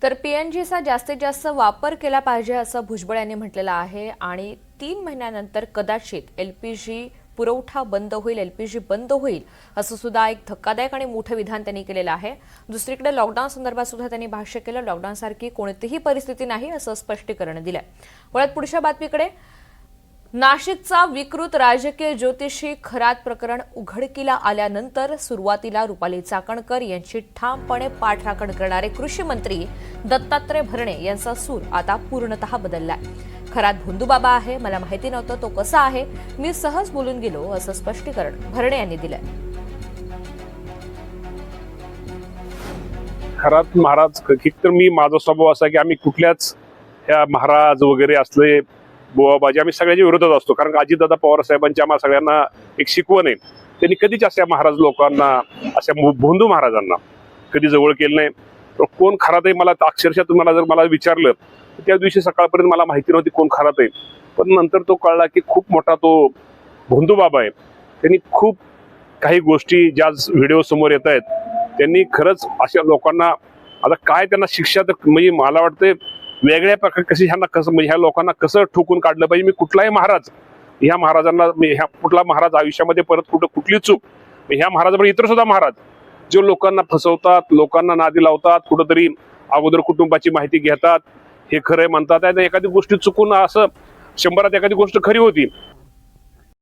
तर पीएनजीचा जास्तीत जास्त वापर केला पाहिजे असं भुजबळ यांनी म्हटलेलं आहे आणि 3 महिन्यानंतर कदाचित एलपीजी पुरवठा बंद होईल, एलपीजी बंद होईल असं सुद्धा एक धक्कादायक आणि मोठं विधान त्यांनी केलेलं आहे। दुसरीकडे लॉकडाऊन संदर्भात सुद्धा त्यांनी भाष्य केलं। लॉकडाऊनसारखी कोणतीही परिस्थिती नाही असं स्पष्टीकरण दिलंय। वळत पुढच्या बातमीकडे, नाशिकचा विकृत राजकीय ज्योतिषी खरात प्रकरण उघडकीला आल्यानंतर सुरुवातीला रुपाली चाकणकर यांची ठामपणे पाठराखण करणारे कृषी मंत्री दत्तात्रय भरणे यांचा सूर आता पूर्णतः बदललाय। खरात भोंदूबाबा आहे, मला माहिती नव्हतं तो कसा आहे, मी सहज बोलून गेलो असं स्पष्टीकरण भरणे यांनी दिलंय। खरात महाराज तर मी माझा स्वभाव असा की आम्ही कुठल्याच ह्या महाराज वगैरे असले बुवाबाजी आम्ही सगळ्याच्या विरोधात असतो, कारण अजितदादा पवार साहेबांची आम्हाला सगळ्यांना एक शिकवण आहे। त्यांनी कधीच अशा महाराज लोकांना, अशा भोंदू महाराजांना कधी जवळ केलं नाही। तर कोण खरात आहे मला अक्षरशः तुम्हाला जर मला विचारलं तर त्या दिवशी सकाळपर्यंत मला माहिती नव्हती कोण खरात आहे, पण नंतर तो कळला की खूप मोठा तो भोंदू बाबा आहे। त्यांनी खूप काही गोष्टी ज्या व्हिडिओ समोर येत आहेत, त्यांनी खरंच अशा लोकांना आता काय त्यांना शिक्षा, तर म्हणजे मला वाटतं वेगळ्या प्रकारे कशी ह्यांना कसं म्हणजे ह्या लोकांना कसं ठोकून काढलं पाहिजे। मी कुठलाही महाराज ह्या महाराजांना ह्या कुठला महाराज आयुष्यामध्ये परत कुठली चूक ह्या महाराजांवर इतर सुद्धा महाराज जो लोकांना फसवतात, लोकांना नादी लावतात, कुठंतरी अगोदर कुटुंबाची माहिती घेतात, हे खरंय म्हणतात, एखादी गोष्टी चुकून असं 100त एखादी गोष्ट खरी होती